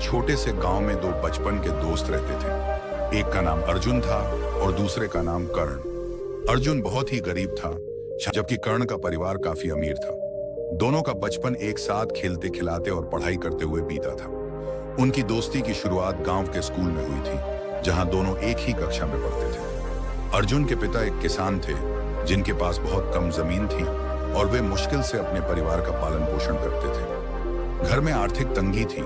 छोटे से गांव में दो बचपन के दोस्त रहते थे। एक का नाम अर्जुन था और दूसरे का नाम कर्ण। अर्जुन बहुत ही गरीब था, जबकि कर्ण का परिवार काफी अमीर था। दोनों का बचपन एक साथ खेलते खिलाते और पढ़ाई करते हुए बीता था। उनकी दोस्ती की शुरुआत गांव के स्कूल में हुई थी, जहां दोनों एक ही कक्षा में पढ़ते थे। अर्जुन के पिता एक किसान थे, जिनके पास बहुत कम जमीन थी और वे मुश्किल से अपने परिवार का पालन पोषण करते थे। घर में आर्थिक तंगी थी,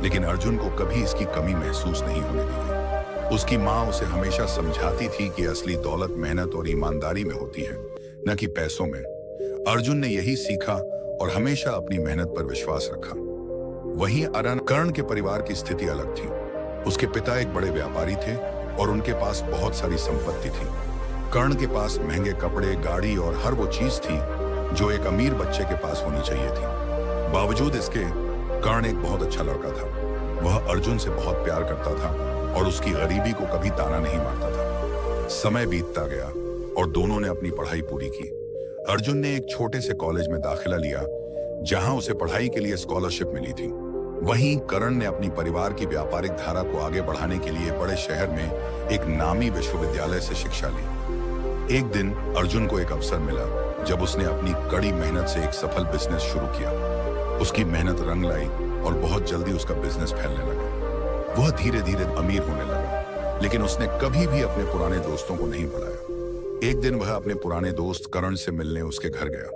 लेकिन अर्जुन को कभी इसकी कमी महसूस नहीं होने दी गई। उसकी माँ उसे हमेशा समझाती थी कि असली दौलत मेहनत और ईमानदारी में होती है, न कि पैसों में। अर्जुन ने यही सीखा और हमेशा अपनी मेहनत पर विश्वास रखा। वहीं कर्ण के परिवार की स्थिति अलग थी। उसके पिता एक बड़े व्यापारी थे और उनके पास बहुत सारी संपत्ति थी। कर्ण के पास महंगे कपड़े, गाड़ी और हर वो चीज थी जो एक अमीर बच्चे के पास होनी चाहिए थी। बावजूद इसके, कर्ण एक बहुत अच्छा लड़का था। वह अर्जुन से बहुत प्यार करता था और उसकी गरीबी को कभी ताना नहीं मारता था। समय बीतता गया और दोनों ने अपनी पढ़ाई पूरी की। अर्जुन ने एक छोटे से कॉलेज में दाखिला लिया, जहां उसे पढ़ाई के लिए स्कॉलरशिप मिली थी। वहीं कर्ण ने अपनी परिवार की व्यापारिक धारा को आगे बढ़ाने के लिए बड़े शहर में एक नामी विश्वविद्यालय से शिक्षा ली। एक दिन अर्जुन को एक अवसर मिला, जब उसने अपनी कड़ी मेहनत से एक सफल बिजनेस शुरू किया। उसकी मेहनत रंग लाई और बहुत जल्दी उसका बिजनेस फैलने लगा। वह धीरे धीरे अमीर होने लगा, लेकिन उसने कभी भी अपने पुराने दोस्तों को नहीं भुलाया। एक दिन वह अपने पुराने दोस्त कर्ण से मिलने उसके घर गया।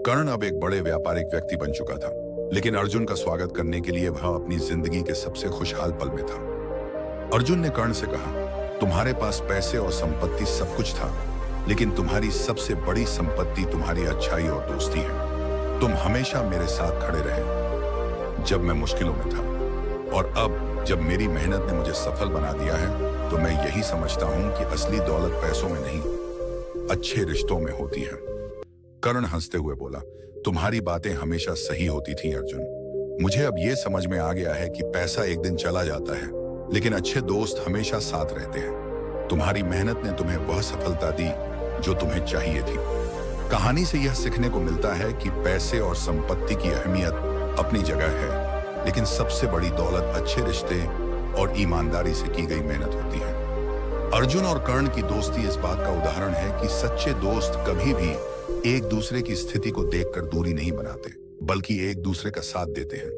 कर्ण अब एक बड़े व्यापारिक व्यक्ति बन चुका था, लेकिन अर्जुन का स्वागत करने के लिए वह अपनी जिंदगी के सबसे खुशहाल पल में था। अर्जुन ने कर्ण से कहा, तुम्हारे पास पैसे और संपत्ति सब कुछ था, लेकिन तुम्हारी सबसे बड़ी संपत्ति तुम्हारी अच्छाई और दोस्ती है। तुम हमेशा मेरे साथ खड़े रहे जब मैं मुश्किलों में था, और अब जब मेरी मेहनत ने मुझे सफल बना दिया है, तो मैं यही समझता हूं कि असली दौलत पैसों में नहीं, अच्छे रिश्तों में होती है। कर्ण हंसते हुए बोला, तुम्हारी बातें हमेशा सही होती थी अर्जुन। मुझे अब यह समझ में आ गया है कि पैसा एक दिन चला जाता है, लेकिन अच्छे दोस्त हमेशा साथ रहते हैं। तुम्हारी मेहनत ने तुम्हें वह सफलता दी जो तुम्हें चाहिए थी। कहानी से यह सीखने को मिलता है कि पैसे और संपत्ति की अहमियत अपनी जगह है, लेकिन सबसे बड़ी दौलत अच्छे रिश्ते और ईमानदारी से की गई मेहनत होती है। अर्जुन और कर्ण की दोस्ती इस बात का उदाहरण है कि सच्चे दोस्त कभी भी एक दूसरे की स्थिति को देखकर दूरी नहीं बनाते, बल्कि एक दूसरे का साथ देते हैं।